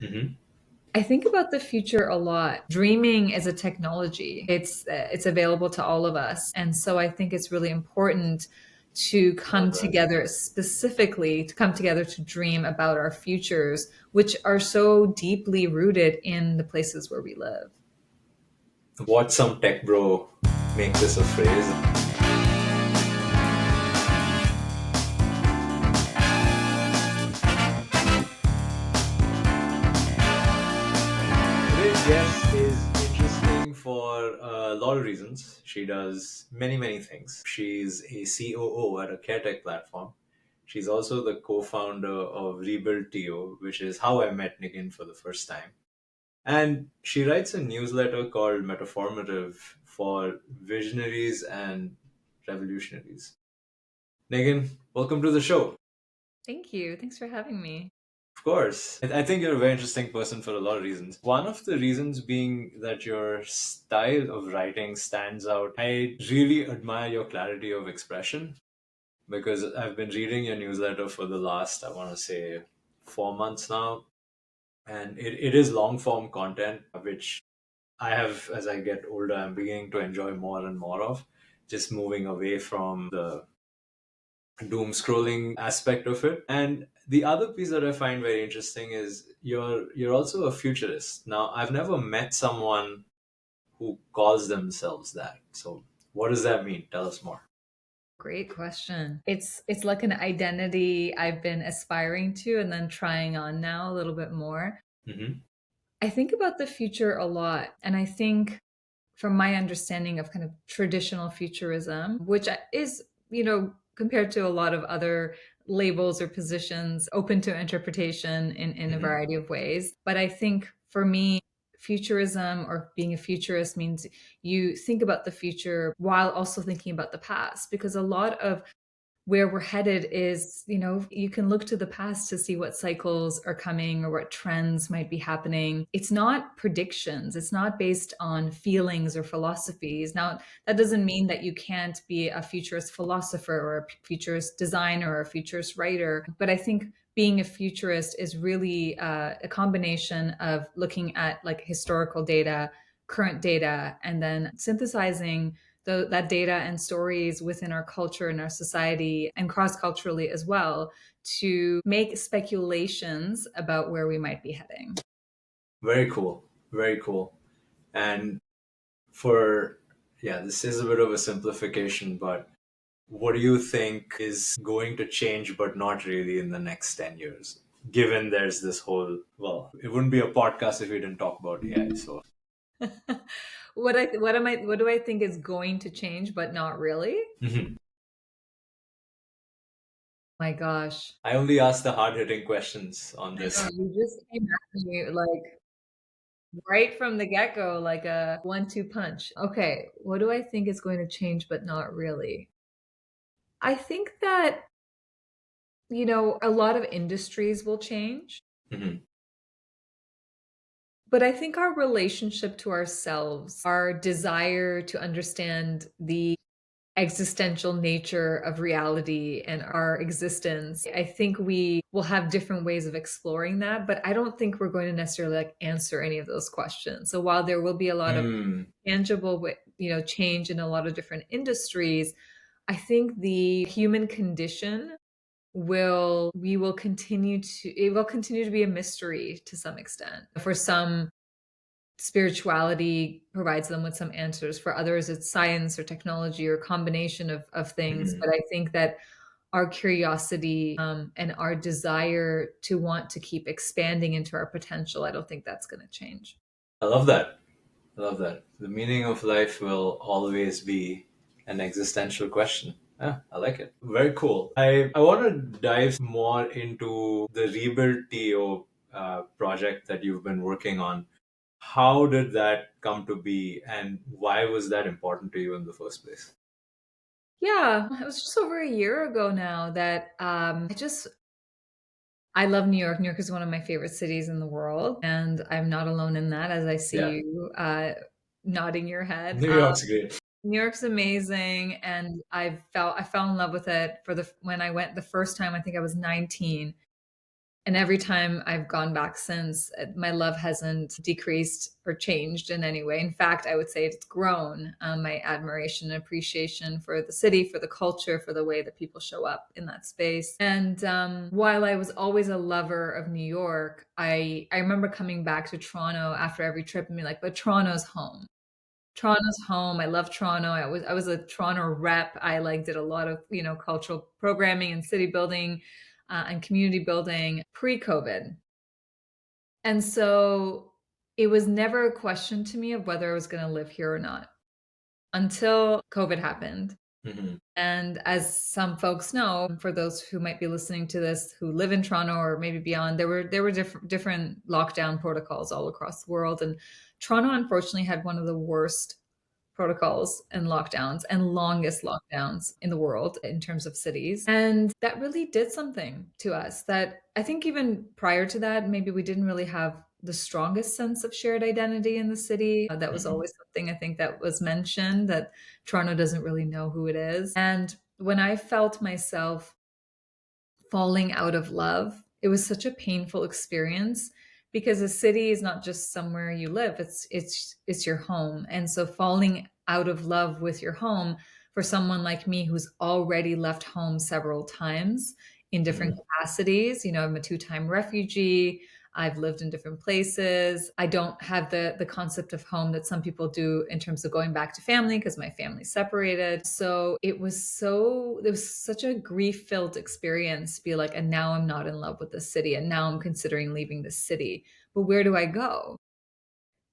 Hmm. I think about the future a lot. Dreaming is a technology. It's available to all of us. And so I think it's really important to come Love that. together, specifically to come together to dream about our futures, which are so deeply rooted in the places where we live. Watch some tech bro make this a phrase. Today's guest is interesting for a lot of reasons. She does many, many things. She's a COO at a care tech platform. She's also the co-founder of RebuildTO, which is how I met Negin for the first time. And she writes a newsletter called Metaformative for visionaries and revolutionaries. Negin, welcome to the show. Thank you. Thanks for having me. Of course. I think you're a very interesting person for a lot of reasons. One of the reasons being that your style of writing stands out. I really admire your clarity of expression because I've been reading your newsletter for the last, I want to say, 4 months now. And it is long form content, which I have, as I get older, I'm beginning to enjoy more and more of. Just moving away from the doom scrolling aspect of it. And the other piece that I find very interesting is you're also a futurist. Now, I've never met someone who calls themselves that. So, what does that mean? Tell us more. Great question. It's like an identity I've been aspiring to and then trying on now a little bit more. Hmm. I think about the future a lot, and I think from my understanding of kind of traditional futurism, which is, compared to a lot of other labels or positions, open to interpretation in a Hmm. variety of ways. But I think for me, futurism or being a futurist means you think about the future while also thinking about the past, because a lot of where we're headed is, you can look to the past to see what cycles are coming or what trends might be happening. It's not predictions, it's not based on feelings or philosophies. Now, that doesn't mean that you can't be a futurist philosopher or a futurist designer or a futurist writer, but I think being a futurist is really a combination of looking at like historical data, current data, and then synthesizing that data and stories within our culture and our society and cross culturally as well to make speculations about where we might be heading. Very cool. Very cool. And for, yeah, this is a bit of a simplification, but what do you think is going to change, but not really in the next 10 years? Given there's this whole, well, it wouldn't be a podcast if we didn't talk about AI. So, What do I think is going to change but not really? mhm. My gosh. I only ask the hard hitting questions on I know this. you just came at me like right from the get-go like a 1-2 punch. Okay, what do I think is going to change but not really? I think that, a lot of industries will change. Mhm. But I think our relationship to ourselves, our desire to understand the existential nature of reality and our existence, I think we will have different ways of exploring that, but I don't think we're going to necessarily like answer any of those questions. So while there will be a lot of Mm. tangible, change in a lot of different industries, I think the human condition it will continue to be a mystery to some extent. For some, spirituality provides them with some answers. For others, it's science or technology or a combination of things. Mhm. But I think that our curiosity and our desire to want to keep expanding into our potential, I don't think that's going to change. I love that. I love that. The meaning of life will always be an existential question. Yeah, I like it. Very cool. I want to dive more into the Rebuild TO project that you've been working on. How did that come to be, and why was that important to you in the first place? Yeah, it was just over a year ago now that I love New York. New York is one of my favorite cities in the world, and I'm not alone in that as I see Yeah, you nodding your head. New York's great. New York's amazing, and I fell in love with it when I went the first time. I think I was 19, And every time I've gone back since, my love hasn't decreased or changed in any way. In fact, I would say it's grown. My admiration and appreciation for the city, for the culture, for the way that people show up in that space. And while I was always a lover of New York, I remember coming back to Toronto after every trip and being like, but Toronto's home. Toronto's home. I love Toronto. I was a Toronto rep. I like did a lot of, cultural programming and city building and community building pre-COVID. And so it was never a question to me of whether I was going to live here or not until COVID happened. Hmm. And as some folks know, for those who might be listening to this who live in Toronto or maybe beyond, there were different lockdown protocols all across the world, and Toronto unfortunately had one of the worst protocols and lockdowns and longest lockdowns in the world in terms of cities. And that really did something to us that I think even prior to that, maybe we didn't really have the strongest sense of shared identity in the city. That was Hmm. always something I think that was mentioned, that Toronto doesn't really know who it is. And when I felt myself falling out of love, it was such a painful experience because a city is not just somewhere you live, it's your home. And so falling out of love with your home, for someone like me who's already left home several times in different Hmm. capacities, I'm a two-time refugee. I've lived in different places. I don't have the concept of home that some people do in terms of going back to family because my family's separated. So it was such a grief-filled experience to be like, and now I'm not in love with the city, and now I'm considering leaving the city. But where do I go?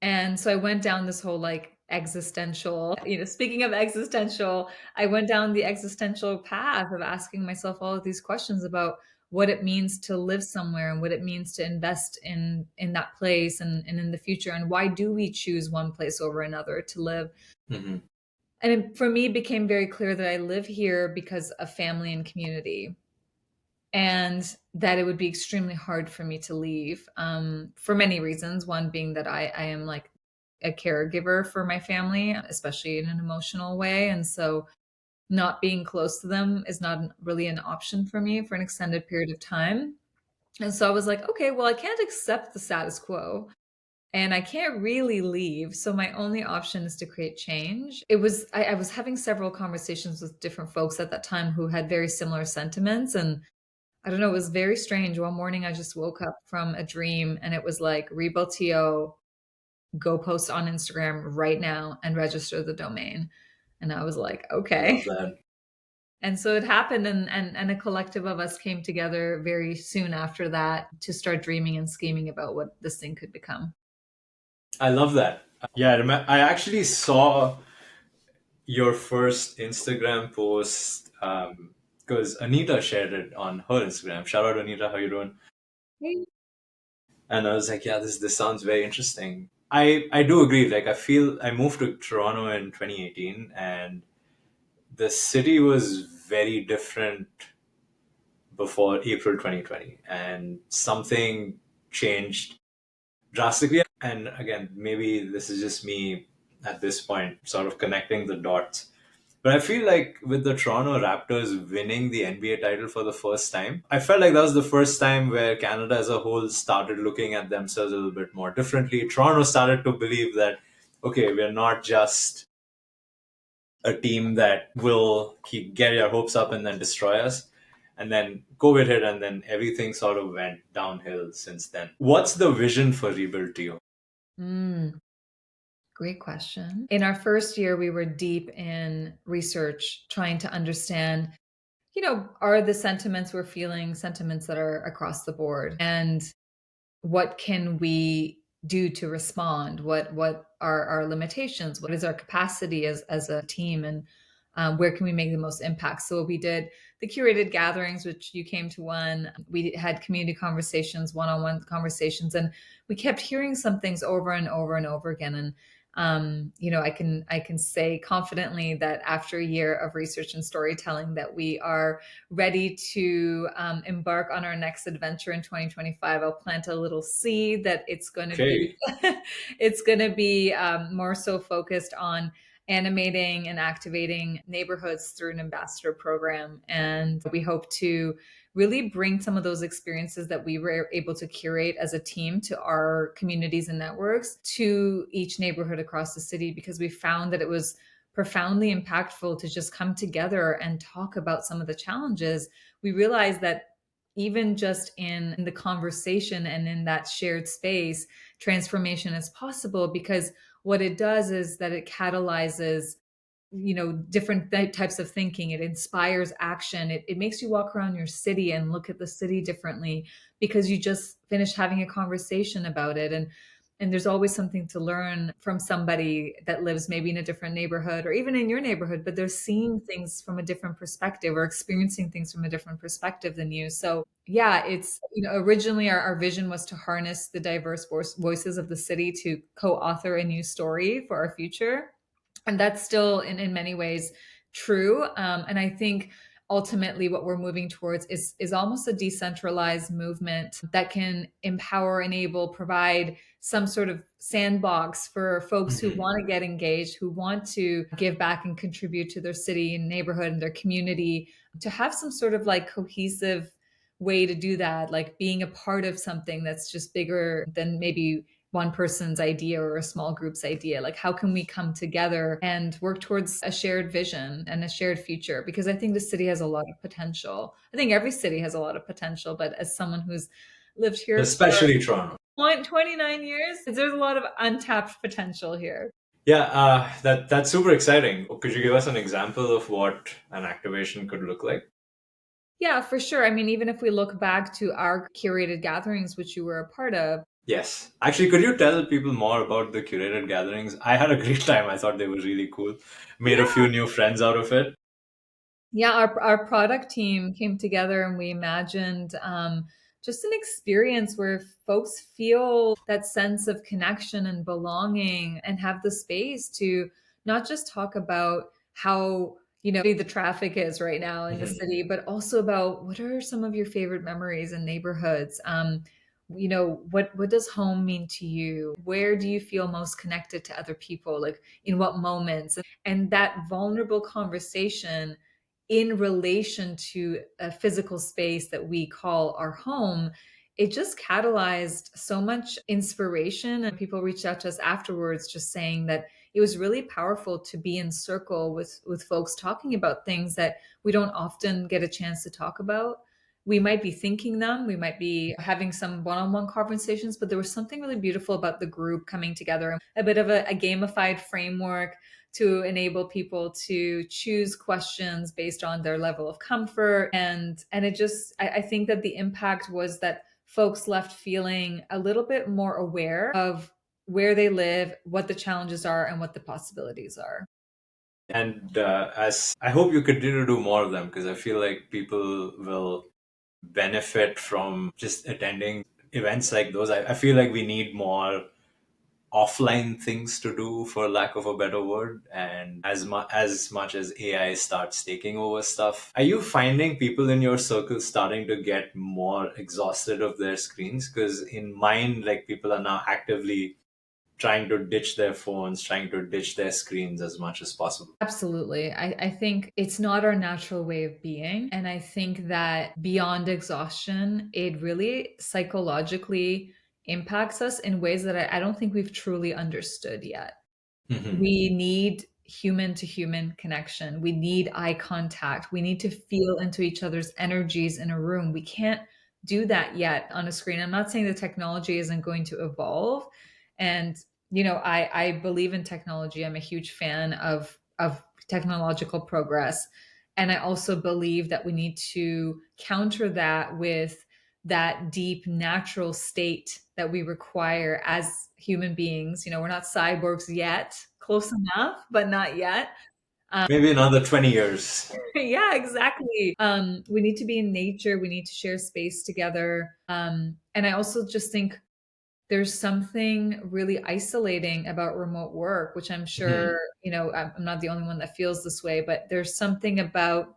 And so I went down this whole like existential, speaking of existential, I went down the existential path of asking myself all of these questions about what it means to live somewhere and what it means to invest in that place and in the future, and why do we choose one place over another to live. Hmm. And for me, it became very clear that I live here because of family and community, and that it would be extremely hard for me to leave, for many reasons. One being that I am like a caregiver for my family, especially in an emotional way. And so not being close to them is not really an option for me for an extended period of time. And so I was like, okay, well, I can't accept the status quo and I can't really leave. So my only option is to create change. I was having several conversations with different folks at that time who had very similar sentiments. And I don't know, it was very strange. One morning I just woke up from a dream and it was like, RebuildTO, go post on Instagram right now and register the domain. And I was like, I love okay. that. And so it happened, and a collective of us came together very soon after that to start dreaming and scheming about what this thing could become. I love that. Yeah, I actually saw your first Instagram post because Anita shared it on her Instagram. Shout out Anita, how you doing? And I was like, yeah, this sounds very interesting. I do agree. Like, I feel I moved to Toronto in 2018, and the city was very different before April 2020, and something changed drastically. And again, maybe this is just me at this point, sort of connecting the dots. But I feel like with the Toronto Raptors winning the NBA title for the first time, I felt like that was the first time where Canada as a whole started looking at themselves a little bit more differently. Toronto started to believe that, okay, we're not just a team that will keep get your hopes up and then destroy us. And then COVID hit, and then everything sort of went downhill since then. What's the vision for RebuildTO? Mm, great question. In our first year, we were deep in research, trying to understand, are the sentiments we're feeling sentiments that are across the board? And what can we do to respond? What are our limitations? What is our capacity as a team? And where can we make the most impact? So we did the curated gatherings, which you came to one. We had community conversations, one-on-one conversations, and we kept hearing some things over and over and over again. And I can say confidently that after a year of research and storytelling, that we are ready to embark on our next adventure in 2025. I'll plant a little seed that it's going to be Okay. it's going to be more so focused on animating and activating neighborhoods through an ambassador program. And we hope to really bring some of those experiences that we were able to curate as a team to our communities and networks to each neighborhood across the city, because we found that it was profoundly impactful to just come together and talk about some of the challenges. We realized that even just in the conversation and in that shared space, transformation is possible, because what it does is that it catalyzes different types of thinking. It inspires action. It makes you walk around your city and look at the city differently, because you just finished having a conversation about it. And there's always something to learn from somebody that lives maybe in a different neighborhood or even in your neighborhood, but they're seeing things from a different perspective or experiencing things from a different perspective than you. So yeah, it's, originally our vision was to harness the diverse voices of the city to co-author a new story for our future. And that's still in many ways true. And I think ultimately what we're moving towards is almost a decentralized movement that can empower, enable, provide some sort of sandbox for folks who Mhm. want to get engaged, who want to give back and contribute to their city and neighborhood and their community, to have some sort of like cohesive way to do that, like being a part of something that's just bigger than maybe one person's idea or a small group's idea. Like, how can we come together and work towards a shared vision and a shared future? Because I think the city has a lot of potential. I think every city has a lot of potential, but as someone who's lived here for Especially Toronto. 29 years, there's a lot of untapped potential here. Yeah, that's super exciting. Could you give us an example of what an activation could look like? Yeah, for sure. I mean, even if we look back to our curated gatherings, which you were a part of, Yes. Actually, could you tell people more about the curated gatherings? I had a great time. I thought they were really cool. Made a yeah, few new friends out of it. yeah, our product team came together and we imagined just an experience where folks feel that sense of connection and belonging and have the space to not just talk about how the traffic is right now in the Mhm. city, but also about what are some of your favorite memories and neighborhoods. What does home mean to you? Where do you feel most connected to other people? Like in what moments? And that vulnerable conversation in relation to a physical space that we call our home, it just catalyzed so much inspiration. And people reached out to us afterwards just saying that it was really powerful to be in circle with folks talking about things that we don't often get a chance to talk about. We might be thinking them, we might be having some one-on-one conversations, but there was something really beautiful about the group coming together, a bit of a gamified framework to enable people to choose questions based on their level of comfort. And it just, I think that the impact was that folks left feeling a little bit more aware of where they live, what the challenges are, and what the possibilities are. And as I hope you continue to do more of them because I feel like people will benefit from just attending events like those. I feel like we need more offline things to do, for lack of a better word. And as much as AI starts taking over stuff, are you finding people in your circle starting to get more exhausted of their screens? Because in mine, like, people are now actively trying to ditch their phones, trying to ditch their screens as much as possible. Absolutely. I think it's not our natural way of being. And I think that beyond exhaustion, it really psychologically impacts us in ways that I don't think we've truly understood yet. Hmm. We need human to human connection. We need eye contact. We need to feel into each other's energies in a room. We can't do that yet on a screen. I'm not saying the technology isn't going to evolve. And, I believe in technology. I'm a huge fan of technological progress. And I also believe that we need to counter that with that deep natural state that we require as human beings. We're not cyborgs yet, close enough, but not yet. Um, Maybe another 20 years. yeah, exactly. We need to be in nature. We need to share space together. And I also just think there's something really isolating about remote work, which I'm Mhm. sure, I'm not the only one that feels this way, but there's something about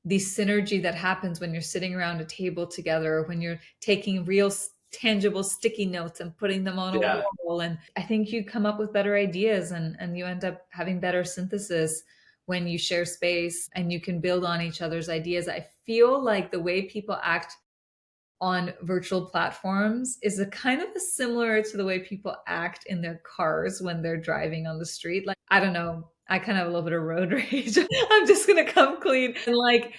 the synergy that happens when you're sitting around a table together, when you're taking real tangible sticky notes and putting them on a Yeah. wall. And I think you come up with better ideas, and you end up having better synthesis when you share space and you can build on each other's ideas. I feel like the way people act on virtual platforms is a kind of a similar to the way people act in their cars when they're driving on the street. Like, I don't know, I kind of have a little bit of road rage. I'm just gonna come clean. And like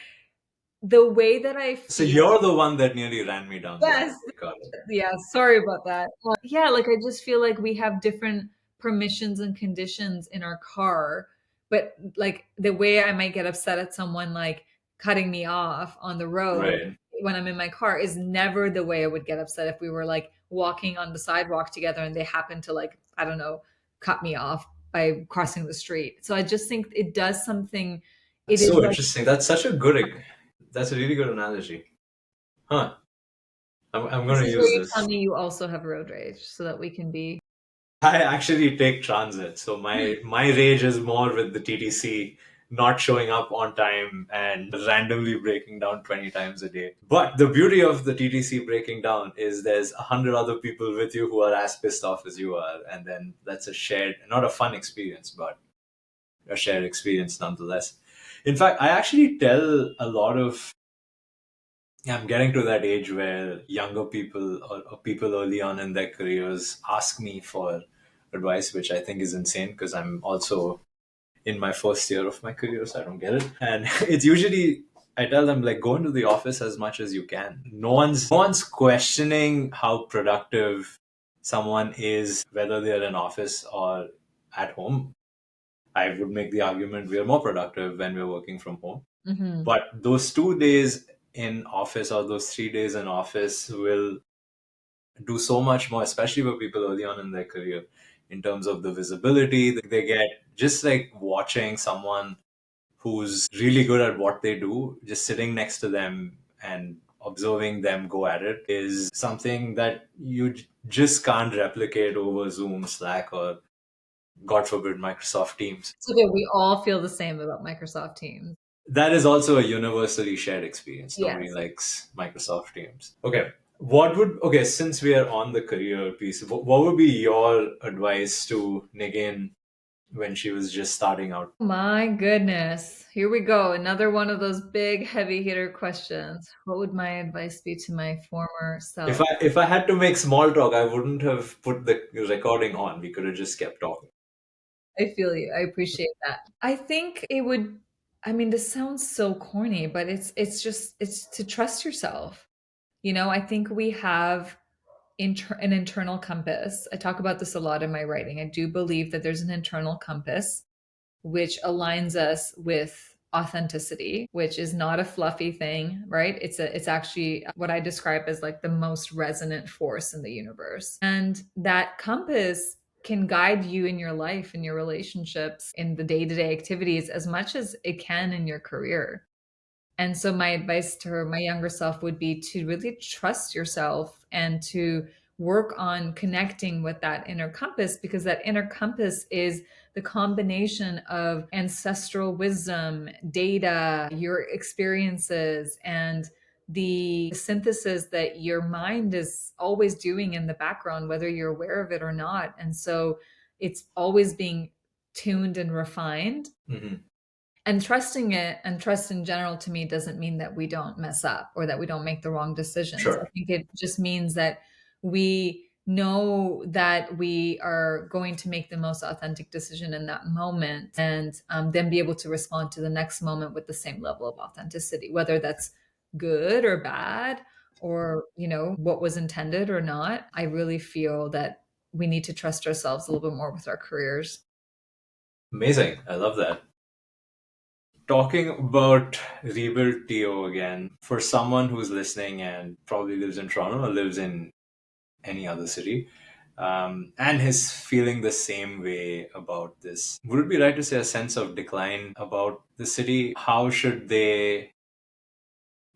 the way that I So feel, you're the one that nearly ran me down the yes, road. Got it. yeah, sorry about that. Yeah, like I just feel like we have different permissions and conditions in our car, but like the way I might get upset at someone like cutting me off on the road Right. when I'm in my car is never the way I would get upset if we were like walking on the sidewalk together and they happen to like, I don't know, cut me off by crossing the street. So I just think it does something. It That's is so like, interesting. That's such a good, that's a really good analogy. Huh. I'm this going to is where use you tell this. me you also have road rage so that we can be. I actually take transit, so my rage is more with the TTC not showing up on time and randomly breaking down 20 times a day. But the beauty of the TTC breaking down is there's 100 other people with you who are as pissed off as you are, and then that's a shared, not a fun experience, but a shared experience nonetheless. In fact, I actually tell a lot of, I'm getting to that age where younger people or people early on in their careers ask me for advice, which I think is insane because I'm also in my first year of my career, so I don't get it. And it's usually, I tell them like go into the office as much as you can. No one's questioning how productive someone is, whether they're in office or at home. I would make the argument we are more productive when we're working from home. Mhm. But those 2 days in office or those 3 days in office will do so much more, especially for people early on in their career, in terms of the visibility that they get. Just like watching someone who's really good at what they do, just sitting next to them and observing them go at it is something that you just can't replicate over Zoom, Slack, or God forbid, Microsoft Teams. It's okay, we all feel the same about Microsoft Teams. That is also a universally shared experience. Nobody Yes. likes Microsoft Teams. Okay. Okay, since we are on the career piece, what would be your advice to Negin when she was just starting out? My goodness. Here we go. Another one of those big heavy hitter questions. What would my advice be to my former If self? I had to make small talk, I wouldn't have put the recording on. We could have just kept talking. I feel you. I appreciate that. I think it would, I mean, this sounds so corny, but it's just it's to trust yourself. You know, I think we have an internal compass. I talk about this a lot in my writing. I do believe that there's an internal compass which aligns us with authenticity, which is not a fluffy thing, right? It's actually what I describe as like the most resonant force in the universe. And that compass can guide you in your life, in your relationships, in the day-to-day activities as much as it can in your career. And so my advice to her, my younger self, would be to really trust yourself and to work on connecting with that inner compass, because that inner compass is the combination of ancestral wisdom, data, your experiences, and the synthesis that your mind is always doing in the background, whether you're aware of it or not. And so it's always being tuned and refined, Hmm. and trusting it, and trust in general, to me doesn't mean that we don't mess up or that we don't make the wrong decisions. I Sure. think it just means that we know that we are going to make the most authentic decision in that moment, and then be able to respond to the next moment with the same level of authenticity, whether that's good or bad, or what was intended or not. I really feel that we need to trust ourselves a little bit more with our careers. Amazing. I love that. Talking about RebuildTO again, for someone who's listening and probably lives in Toronto or lives in any other city, and is feeling the same way about this, would it be right to say a sense of decline about the city? How should they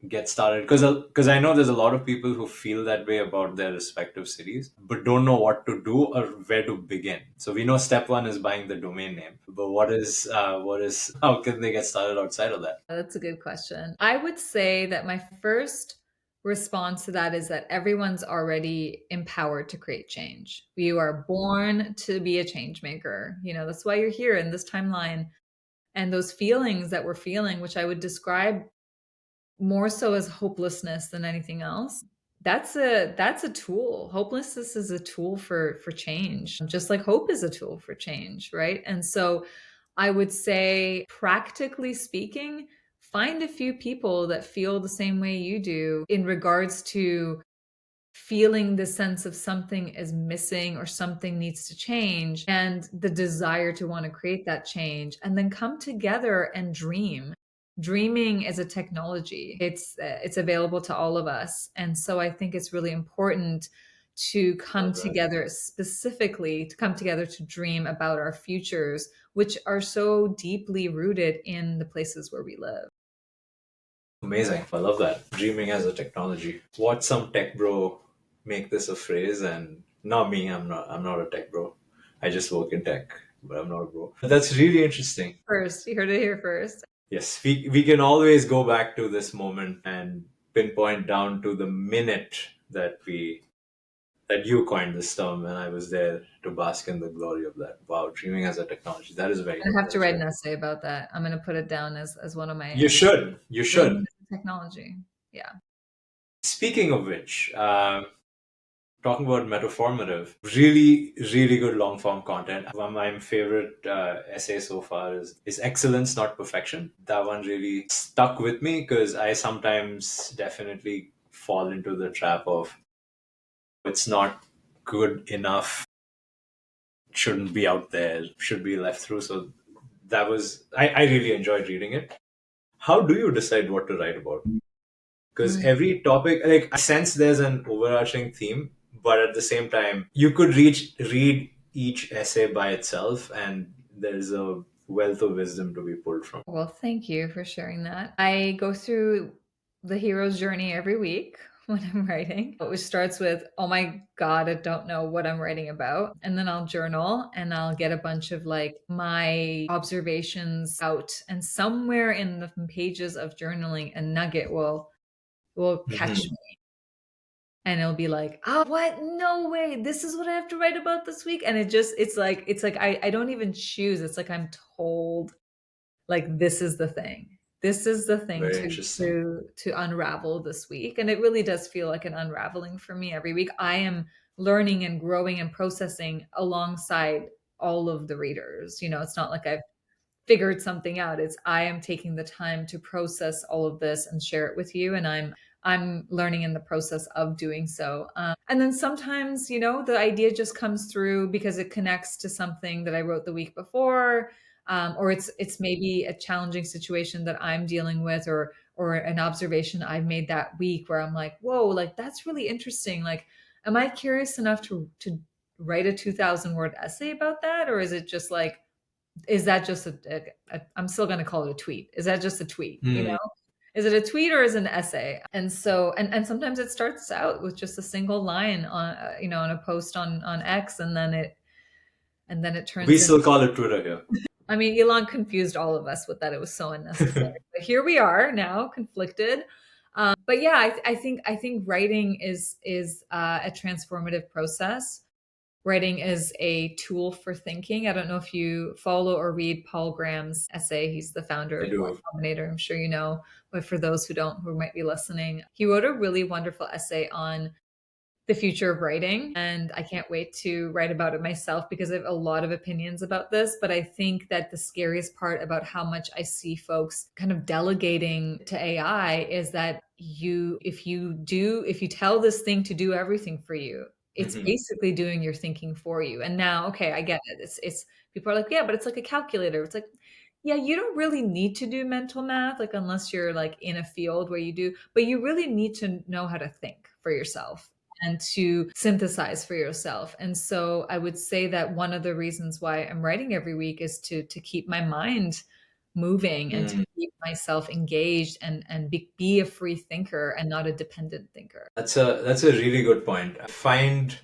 get started? Because I know there's a lot of people who feel that way about their respective cities but don't know what to do or where to begin. So we know step one is buying the domain name, but what is how can they get started outside of that? That's a good question. I would say that my first response to that is that everyone's already empowered to create change. You are born to be a change maker. That's why you're here in this timeline. And those feelings that we're feeling, which I would describe more so as hopelessness than anything else, that's a tool. Hopelessness is a tool for change, just like hope is a tool for change, right? And so I would say, practically speaking, find a few people that feel the same way you do in regards to feeling the sense of something is missing or something needs to change, and the desire to want to create that change, and then come together and dream. Dreaming is a technology. It's available to all of us, and so I think it's really important to come Love that. together, specifically to come together to dream about our futures, which are so deeply rooted in the places where we live. Amazing. I love that. Dreaming as a technology. Watch some tech bro make this a phrase, and not me. I'm not a tech bro. I just work in tech, but I'm not a bro. That's really interesting. First, you heard it here first. Yes, we can always go back to this moment and pinpoint down to the minute that you coined this term, and I was there to bask in the glory of that. Wow, dreaming as a technology. That is very I good. have That to is write very an good. essay about that. I'm going to put it down as one of my You should. You dreams should. of technology. Yeah. Speaking of which, talking about Metaformative, really, really good long form content. One of my favorite essays so far is Excellence, Not Perfection. That one really stuck with me because I sometimes definitely fall into the trap of it's not good enough, shouldn't be out there, should be left through. So I really enjoyed reading it. How do you decide what to write about? Because Mm. every topic, like, I sense there's an overarching theme, but at the same time you could read each essay by itself, and there's a wealth of wisdom to be pulled from. Well, thank you for sharing that. I go through the hero's journey every week when I'm writing, which starts with, oh my God, I don't know what I'm writing about. And then I'll journal and I'll get a bunch of like my observations out. And somewhere in the pages of journaling, a nugget will catch Mhm. me. And it'll be like, oh, what? No way. This is what I have to write about this week. And it's like I don't even choose. It's like I'm told, like, this is the thing. This is the thing Very to interesting. to unravel this week. And it really does feel like an unraveling for me every week. I am learning and growing and processing alongside all of the readers. It's not like I've figured something out. It's I am taking the time to process all of this and share it with you, and I'm learning in the process of doing so. And then sometimes, the idea just comes through because it connects to something that I wrote the week before, or it's maybe a challenging situation that I'm dealing with, or an observation I've made that week where I'm like, whoa, like that's really interesting. Like, am I curious enough to write a 2,000 word essay about that, or is it just like, is that just I'm still going to call it a tweet. Is that just a tweet? Hmm. Is it a tweet or is it an essay? And so, and sometimes it starts out with just a single line on, on a post on X, and then it We turns in. still call it Twitter here. I mean, Elon confused all of us with that. It was so unnecessary. But here we are now, conflicted. But yeah, I think writing is a transformative process. Writing is a tool for thinking. I don't know if you follow or read Paul Graham's essay. He's the founder I of Y do. Combinator. I'm sure you know, but for those who don't, who might be listening, he wrote a really wonderful essay on the future of writing. And I can't wait to write about it myself because I have a lot of opinions about this. But I think that the scariest part about how much I see folks kind of delegating to AI is that if you tell this thing to do everything for you, it's Hmm. basically doing your thinking for you. And now, okay, I get it. It's people are like, yeah, but it's like a calculator. It's like, yeah, you don't really need to do mental math, like unless you're like in a field where you do, but you really need to know how to think for yourself and to synthesize for yourself. And so I would say that one of the reasons why I'm writing every week is to keep my mind moving and to Mm. keep myself engaged and be a free thinker and not a dependent thinker. That's a really good point. I find,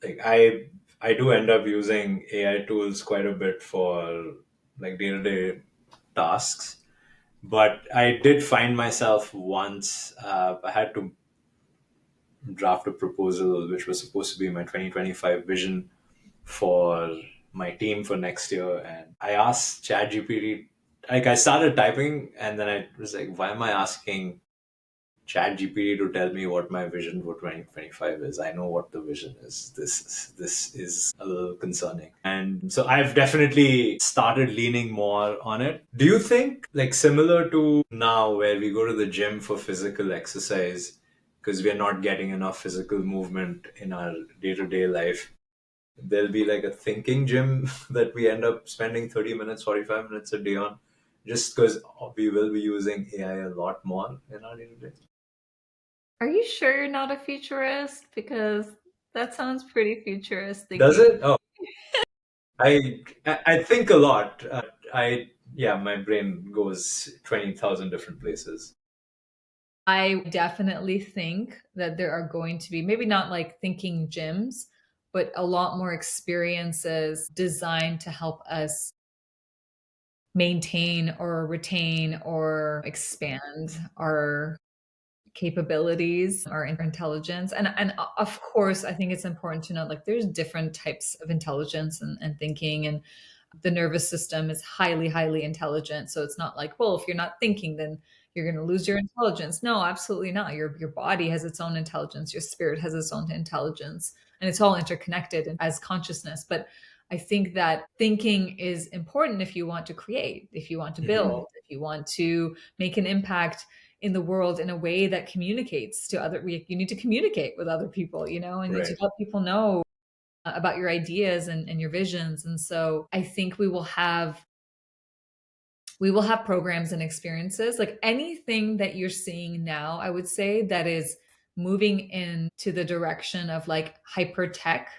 like, I do end up using AI tools quite a bit for like day to day tasks, But I did find myself once, I had to draft a proposal which was supposed to be my 2025 vision for my team for next year. And I asked ChatGPT, like I started typing and then I was like, why am I asking ChatGPT to tell me what my vision for 2025 is? I know what the vision is. This is a little concerning. And so I've definitely started leaning more on it. Do you think, like similar to now where we go to the gym for physical exercise because we are not getting enough physical movement in our day-to-day life, there'll be like a thinking gym that we end up spending 30 minutes, 45 minutes a day on just because we will be using AI a lot more in our day-to-day? Are you sure you're not a futurist? Because that sounds pretty futurist Does thinking. it? Oh, I think a lot. I Yeah, my brain goes 20,000 different places. I definitely think that there are going to be maybe not like thinking gyms, but a lot more experiences designed to help us maintain or retain or expand our capabilities, our intelligence. And of course, I think it's important to know like there's different types of intelligence and thinking, and the nervous system is highly, highly intelligent. So it's not like, well, if you're not thinking, then you're going to lose your intelligence. No, absolutely not. Your body has its own intelligence. Your spirit has its own intelligence, and it's all interconnected as consciousness. But I think that thinking is important if you want to create, if you want to Hmm. build, if you want to make an impact in the world in a way that communicates to other. You need to communicate with other people, and you need to Right. let people know about your ideas and your visions. And so I think we will have programs and experiences like anything that you're seeing now, I would say, that is moving into the direction of like hyper tech.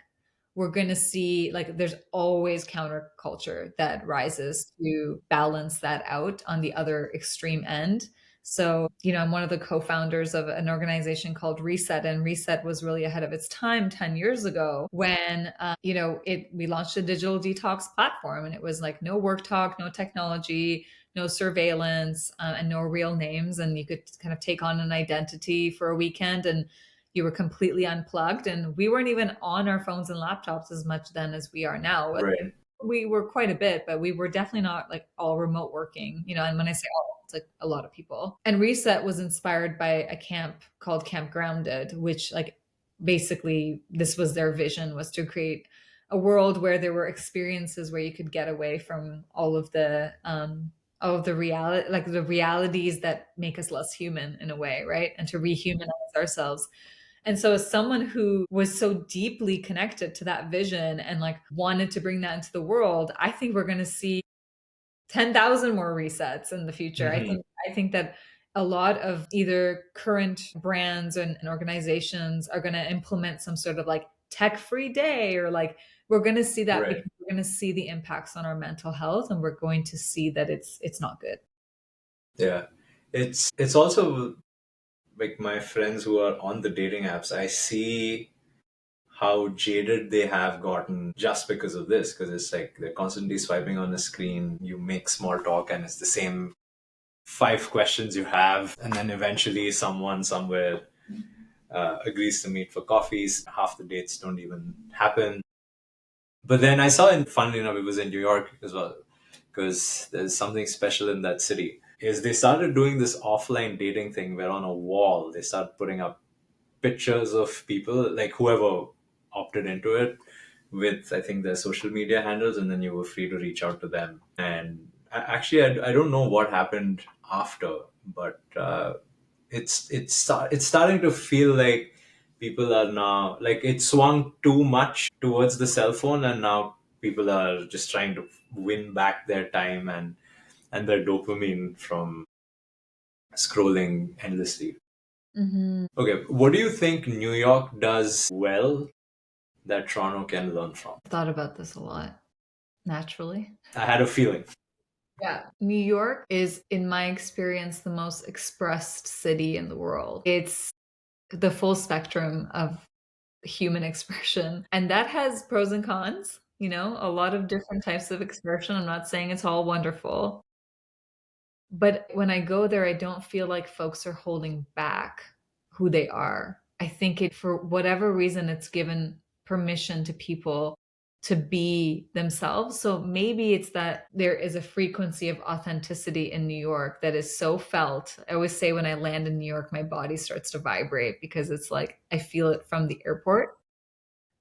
We're going to see like there's always counterculture that rises to balance that out on the other extreme end. So, I'm one of the co-founders of an organization called Reset, and Reset was really ahead of its time 10 years ago when, we launched a digital detox platform, and it was like no work talk, no technology, no surveillance, and no real names. And you could kind of take on an identity for a weekend, and you were completely unplugged. And we weren't even on our phones and laptops as much then as we are now. Right. We were quite a bit, but we were definitely not like all remote working, and when I say all, it's like a lot of people. And Reset was inspired by a camp called Camp Grounded, which like basically this was their vision, was to create a world where there were experiences where you could get away from all of the reality, like the realities that make us less human in a way, right? And to rehumanize ourselves. And so, as someone who was so deeply connected to that vision and like wanted to bring that into the world, I think we're going to see 10,000 more resets in the future. I Hmm. think I think that a lot of either current brands and organizations are going to implement some sort of like tech-free day, or like we're going to see that Right. because we're going to see the impacts on our mental health, and we're going to see that it's not good. Yeah. It's also like my friends who are on the dating apps, I see how jaded they have gotten just because of this. Because it's like they're constantly swiping on a screen. You make small talk, and it's the same five questions you have, and then eventually someone somewhere agrees to meet for coffees. Half the dates don't even happen. But then I saw, in funnily enough, it was in New York as well, because there's something special in that city. Is they started doing this offline dating thing where on a wall they start putting up pictures of people, like whoever opted into it, with I think their social media handles, and then you were free to reach out to them. And I don't know what happened after, but it's starting to feel like people are now like it swung too much towards the cell phone, and now people are just trying to win back their time and their dopamine from scrolling endlessly. Mhm. Okay, what do you think New York does well that Toronto can learn from? Thought about this a lot, naturally. I had a feeling. Yeah. New York is, in my experience, the most expressed city in the world. It's the full spectrum of human expression. And that has pros and cons, a lot of different types of expression. I'm not saying it's all wonderful. But when I go there, I don't feel like folks are holding back who they are. I think it, for whatever reason, it's given permission to people to be themselves. So maybe it's that there is a frequency of authenticity in New York that is so felt. I always say when I land in New York, my body starts to vibrate because it's like I feel it from the airport.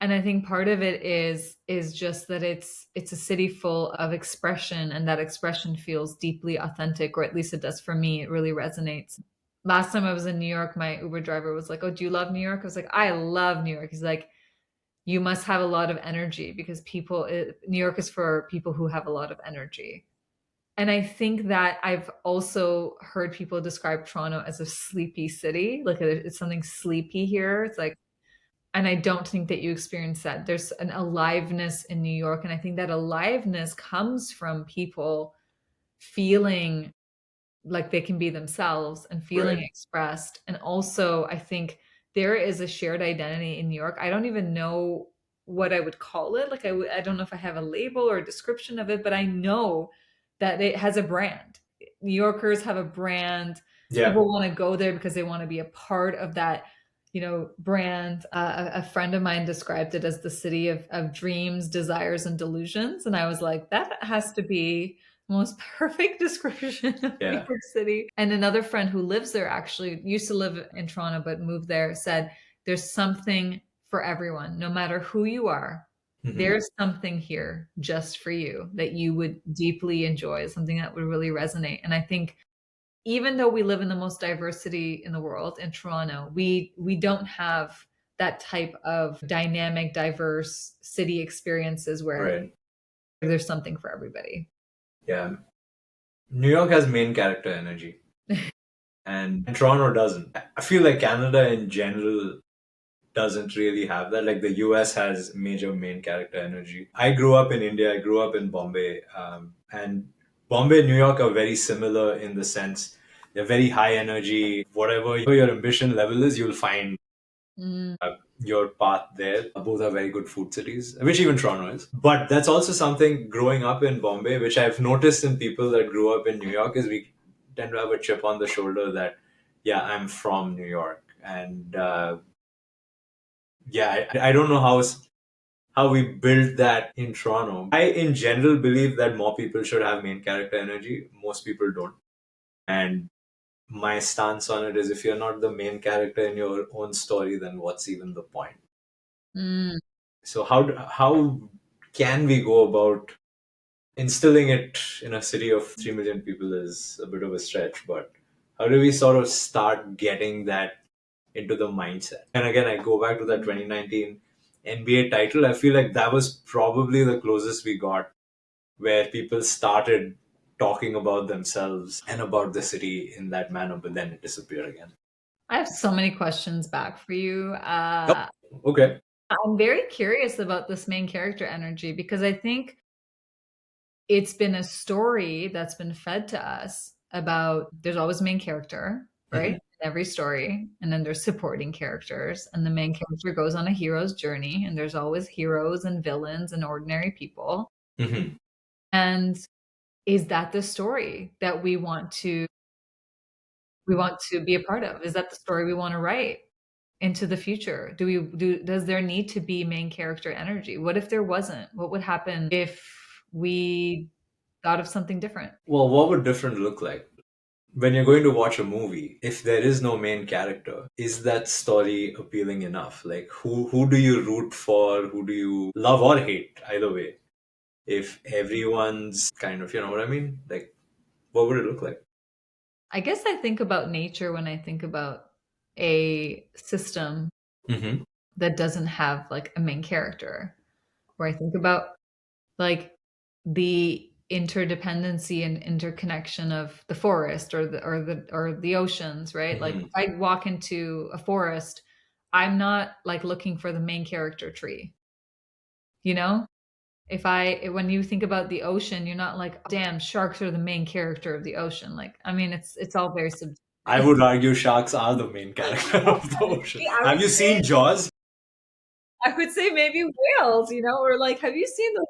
And I think part of it is just that it's a city full of expression, and that expression feels deeply authentic, or at least it does for me. It really resonates. Last time I was in New York, my Uber driver was like, "Oh, do you love New York?" I was like, "I love New York." He's like, "You must have a lot of energy because New York is for people who have a lot of energy." And I think that I've also heard people describe Toronto as a sleepy city. Like it's something sleepy here. It's like, and I don't think that you experience that. There's an aliveness in New York, and I think that aliveness comes from people feeling like they can be themselves and feeling Right. expressed. And also, I think there is a shared identity in New York. I don't even know what I would call it. Like I don't know if I have a label or a description of it, but I know that it has a brand. New Yorkers have a brand. Yeah. People want to go there because they want to be a part of that, brand. A friend of mine described it as the city of dreams, desires, and delusions. And I was like, that has to be most perfect description of New Yeah. York City. And another friend who lives there, actually used to live in Toronto but moved there, said there's something for everyone. No matter who you are, Hmm. there's something here just for you that you would deeply enjoy, something that would really resonate. And I think even though we live in the most diversity in the world in Toronto, we don't have that type of dynamic, diverse city experiences where Right. there's something for everybody. Yeah. New York has main character energy, and Toronto doesn't. I feel like Canada in general doesn't really have that. Like the US has major main character energy. I grew up in India, I grew up in Bombay, and Bombay and New York are very similar in the sense they're very high energy. Whatever your ambition level is, you'll find Mm. your path there. Both are very good food cities, which even Toronto is. But that's also something growing up in Bombay, which I've noticed in people that grew up in New York, is we tend to have a chip on the shoulder that, yeah, I'm from New York. And yeah, I don't know how we built that in Toronto. I, in general, believe that more people should have main character energy. Most people don't. And my stance on it is if you're not the main character in your own story, then what's even the point? Mm. So how can we go about instilling it in a city of 3 million people is a bit of a stretch, but how do we sort of start getting that into the mindset? And again, I go back to that 2019 NBA title. I feel like that was probably the closest we got where people started talking about themselves and about the city in that manner, but then it disappeared again. I have so many questions back for you. Oh, okay. I'm very curious about this main character energy because I think it's been a story that's been fed to us about there's always a main character, right? Hmm. In every story. And then there's supporting characters. And the main character goes on a hero's journey. And there's always heroes and villains and ordinary people. Hmm. And is that the story that we want to be a part of? Is that the story we want to write into the future? Does there need to be main character energy? What if there wasn't? What would happen if we thought of something different? Well, what would different look like? When you're going to watch a movie, if there is no main character, is that story appealing enough? Like who do you root for? Who do you love or hate? Either way. If everyone's kind of, you know what I mean? Like what would it look like? I guess I think about nature when I think about a system Hmm. that doesn't have like a main character, where I think about like the interdependency and interconnection of the forest or the oceans, right? Like Hmm. if I walk into a forest, I'm not like looking for the main character tree, you know? When you think about the ocean, you're not like, damn, sharks are the main character of the ocean. Like, I mean, it's all very subjective. I would argue sharks are the main character of the ocean. I Have would you say seen Jaws? I would say maybe whales, or like, have you seen those?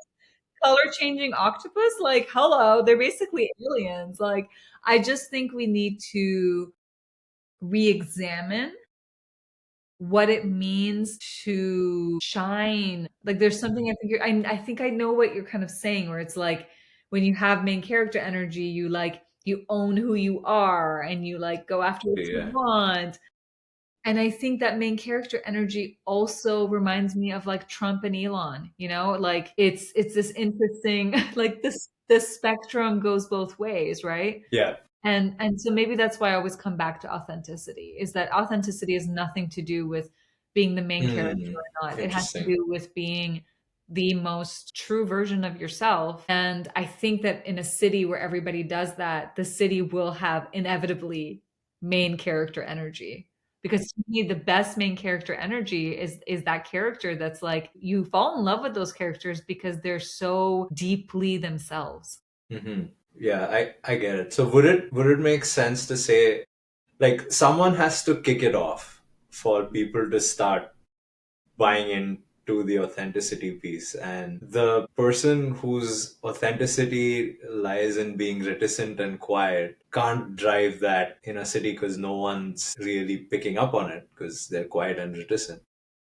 color changing octopus? Like, hello, they're basically aliens. Like, I just think we need to re-examine what it means to shine. Like, there's something I think I think I know what you're kind of saying, where it's like when you have main character energy, you like you own who you are and you like go after what you Yeah. want. And I think that main character energy also reminds me of like Trump and Elon, you know, like it's this interesting like this spectrum goes both ways, right? Yeah. And so maybe that's why I always come back to authenticity, is that authenticity has nothing to do with being the main character Hmm. or not. It has to Interesting. do with being the most true version of yourself. And I think that in a city where everybody does that, the city will have inevitably main character energy. Because to me, the best main character energy is that character that's like you fall in love with those characters because they're so deeply themselves. Hmm. Yeah, I get it. So would it make sense to say like someone has to kick it off for people to start buying into the authenticity piece, and the person whose authenticity lies in being reticent and quiet can't drive that in a city because no one's really picking up on it because they're quiet and reticent,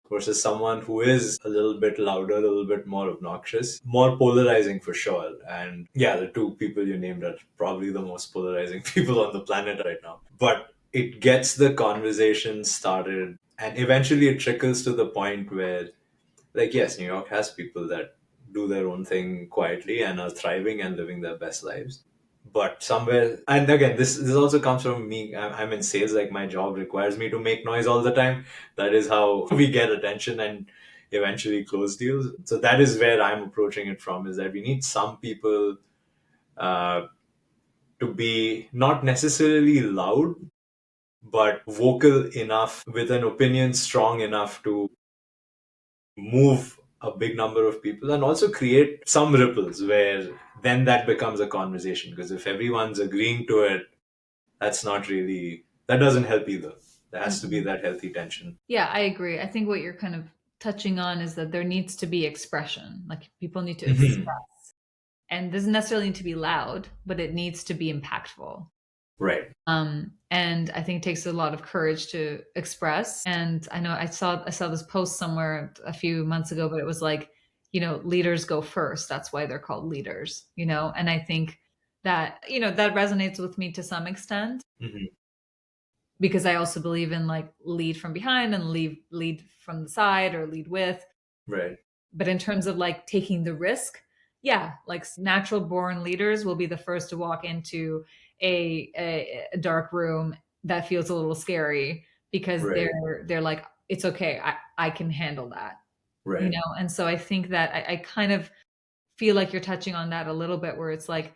versus someone who is a little bit louder, a little bit more obnoxious, more polarizing for sure. And yeah, the two people you named are probably the most polarizing people on the planet right now. But it gets the conversation started, and eventually it trickles to the point where, like, yes, New York has people that do their own thing quietly and are thriving and living their best lives. But somewhere, and again, this also comes from me. I'm in sales. Like my job requires me to make noise all the time. That is how we get attention and eventually close deals. So that is where I'm approaching it from. Is that we need some people uh, to be not necessarily loud, but vocal enough with an opinion strong enough to move a big number of people and also create some ripples where then that becomes a conversation, because if everyone's agreeing to it, that's not really, that doesn't help either. There has to be Mm-mm. that healthy tension. Yeah, I agree. I think what you're kind of touching on is that there needs to be expression. Like people need to Hmm. express. And it doesn't necessarily need to be loud, but it needs to be impactful. Right. And I think it takes a lot of courage to express. And I know I saw this post somewhere a few months ago, but it was like, leaders go first. That's why they're called leaders, And I think that, that resonates with me to some extent, Hmm. because I also believe in like lead from behind and lead from the side or lead with. Right. But in terms of like taking the risk, yeah, like natural born leaders will be the first to walk into a dark room that feels a little scary because Right. they're like, it's okay, I can handle that, Right. And so I think that I kind of feel like you're touching on that a little bit, where it's like,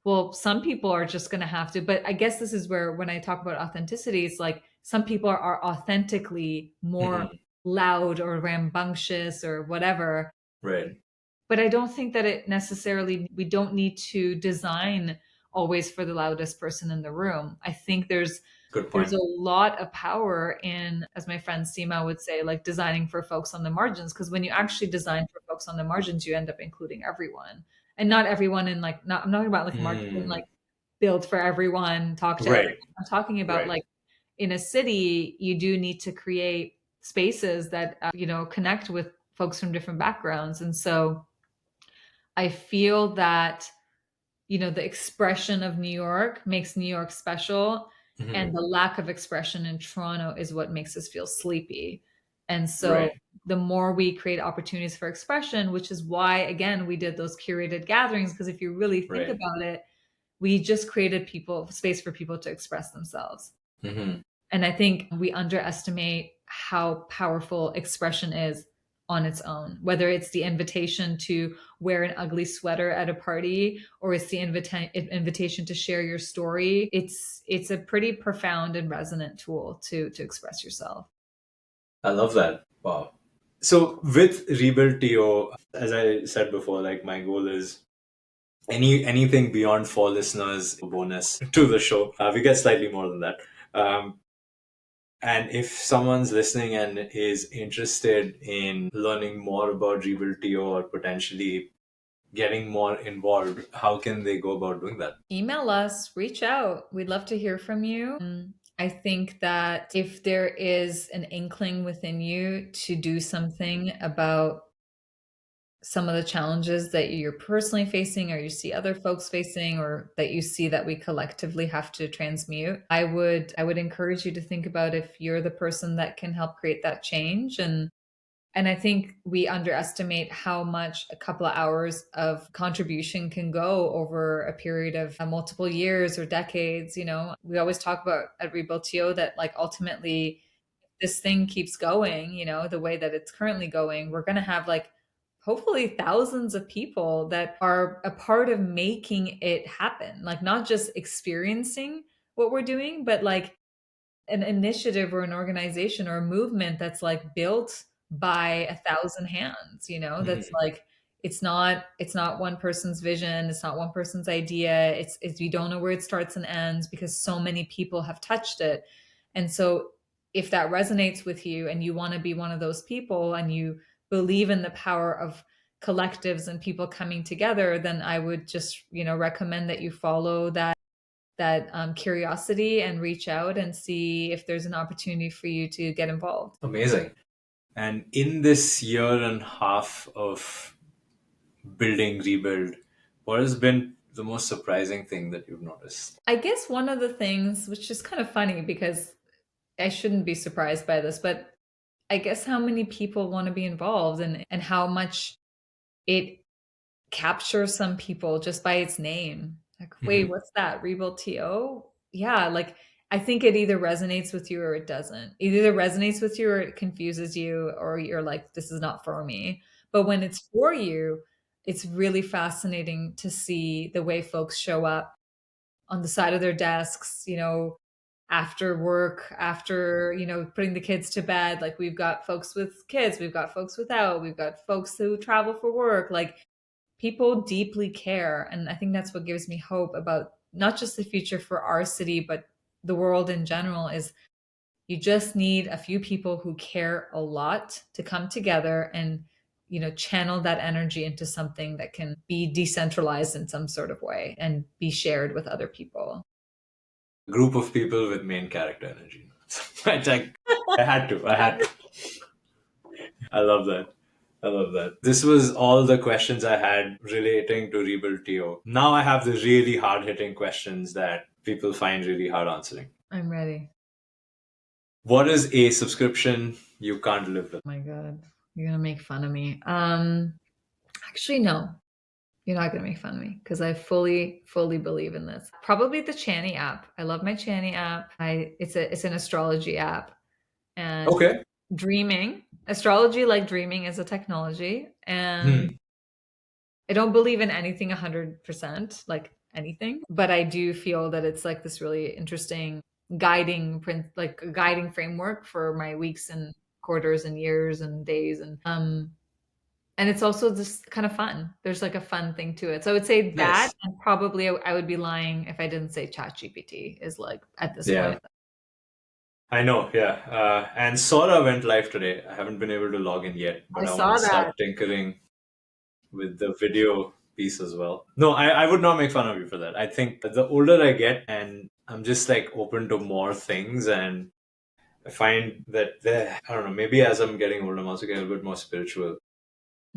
well, some people are just going to have to, but I guess this is where when I talk about authenticity, it's like some people are authentically more Hmm. loud or rambunctious or whatever. Right. But I don't think that it necessarily, we don't need to design always for the loudest person in the room. I think Good there's point. a lot of power in, as my friend Seema would say, like designing for folks on the margins. Because when you actually design for folks on the margins, you end up including everyone. And not everyone in like, not, I'm not talking about like marketing, Mm. like build for everyone, talk to everyone. Right. I'm talking about Right. like in a city, you do need to create spaces that, connect with folks from different backgrounds. And so I feel that, the expression of New York makes New York special, and Hmm. the lack of expression in Toronto is what makes us feel sleepy. And so Right. the more we create opportunities for expression, which is why, again, we did those curated gatherings, because if you really think Right. about it, we just created space for people to express themselves. Hmm. And I think we underestimate how powerful expression is on its own, whether it's the invitation to wear an ugly sweater at a party, or it's the invitation to share your story. It's a pretty profound and resonant tool to express yourself. I love that. Wow. So with RebuildTO, as I said before, like my goal is anything beyond 4 listeners bonus to the show. We get slightly more than that. Um, and if someone's listening and is interested in learning more about RebuildTO or potentially getting more involved, how can they go about doing that? Email us, reach out. We'd love to hear from you. I think that if there is an inkling within you to do something about some of the challenges that you're personally facing or you see other folks facing or that you see that we collectively have to transmute, I would encourage you to think about if you're the person that can help create that change. And I think we underestimate how much a couple of hours of contribution can go over a period of multiple years or decades. We always talk about at RebuildTO that like ultimately this thing keeps going, the way that it's currently going, we're going to have like hopefully thousands of people that are a part of making it happen. Like not just experiencing what we're doing, but like an initiative or an organization or a movement that's like built by 1,000 hands, that's Mhm. like it's not one person's vision, it's not one person's idea, it's you don't know where it starts and ends because so many people have touched it. And so if that resonates with you and you want to be one of those people and you believe in the power of collectives and people coming together, then I would just recommend that you follow that curiosity and reach out and see if there's an opportunity for you to get involved. Amazing. And in this year and a half of building Rebuild, what has been the most surprising thing that you've noticed? I guess one of the things, which is kind of funny because I shouldn't be surprised by this, but I guess how many people want to be involved and how much it captures some people just by its name. Like, wait, Hmm. what's that? RebuildTO? Yeah, like I think it either resonates with you or it doesn't. It either resonates with you or it confuses you, or you're like, this is not for me. But when it's for you, it's really fascinating to see the way folks show up on the side of their desks, after work, after, putting the kids to bed. Like we've got folks with kids, we've got folks without, we've got folks who travel for work. Like people deeply care. And I think that's what gives me hope about not just the future for our city, but the world in general is you just need a few people who care a lot to come together and channel that energy into something that can be decentralized in some sort of way and be shared with other people. Group of people with main character energy. I had to. I had to. I love that. I love that. This was all the questions I had relating to Rebuild TO. Now I have the really hard hitting questions that people find really hard answering. I'm ready. What is a subscription you can't live with? Oh my God. You're gonna make fun of me. Actually, no. You're not gonna make fun of me because I fully, fully believe in this. Probably the Chani app. I love my Chani app. It's an astrology app and Okay. dreaming. Astrology, like dreaming, is a technology. And Hmm. I don't believe in anything 100%, like anything, but I do feel that it's like this really interesting guiding print, like a guiding framework for my weeks and quarters and years and days and it's also just kind of fun. There's like a fun thing to it. So I would say that, Nice. and probably I would be lying if I didn't say ChatGPT is like at this Yeah. point. I know, yeah. And Sora went live today. I haven't been able to log in yet, I but I want saw to that. start tinkering with the video piece as well. No, I would not make fun of you for that. I think that the older I get and I'm just like open to more things and I find that I don't know, maybe as I'm getting older, I'm also getting a bit more spiritual.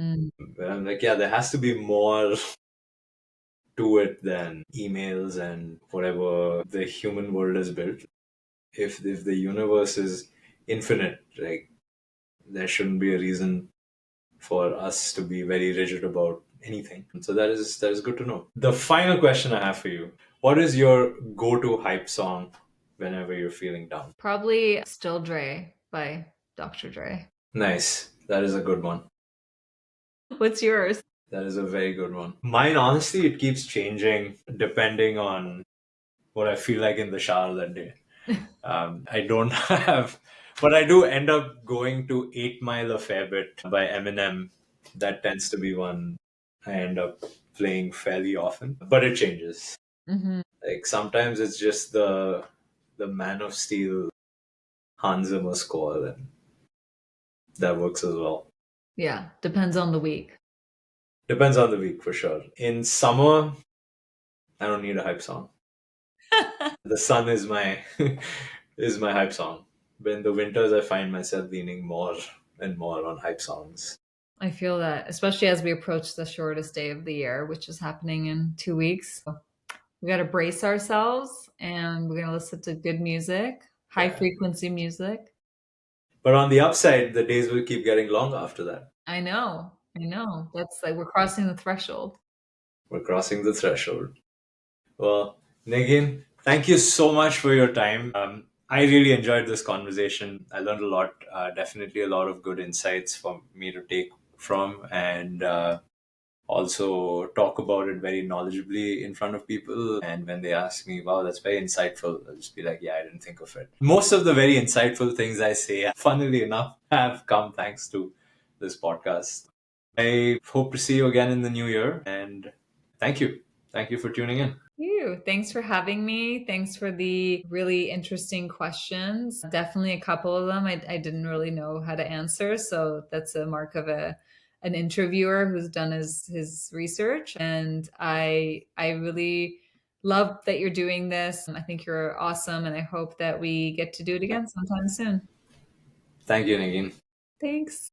Mm, But I'm like, yeah, there has to be more to it than emails and whatever the human world is built. If the universe is infinite, like there shouldn't be a reason for us to be very rigid about anything. So that is good to know. The final question I have for you: what is your go-to hype song whenever you're feeling down? probably Still Dre by Dr. Dre. Nice. That is a good one. What's yours? That is a very good one. Mine, honestly, it keeps changing depending on what I feel like in the shower that day. I don't have, but I do end up going to 8 Mile a fair bit by Eminem. That tends to be one I end up playing fairly often, but it changes. Hmm. Like sometimes it's just the Man of Steel Hans Zimmer score, and that works as well. Yeah, depends on the week. Depends on the week for sure. In summer, I don't need a hype song. The sun is my is my hype song. But in the winters, I find myself leaning more and more on hype songs. I feel that, especially as we approach the shortest day of the year, which is happening in 2 weeks. So we got to brace ourselves and we're going to listen to good music, high Yeah. frequency music. But on the upside, the days will keep getting long after that. I know. I know. That's like we're crossing the threshold. We're crossing the threshold. Well, Negin, thank you so much for your time. I really enjoyed this conversation. I learned a lot, definitely a lot of good insights for me to take from, and also talk about it very knowledgeably in front of people. And when they ask me, wow, that's very insightful, I'll just be like, yeah, I didn't think of it. Most of the very insightful things I say, funnily enough, have come thanks to this podcast. I hope to see you again in the new year. And thank you. Thank you for tuning in. You. Thanks for having me. Thanks for the really interesting questions. Definitely a couple of them I didn't really know how to answer. So that's a mark of an interviewer who's done his research. And I really love that you're doing this. I think you're awesome. And I hope that we get to do it again sometime soon. Thank you, Negin. Thanks.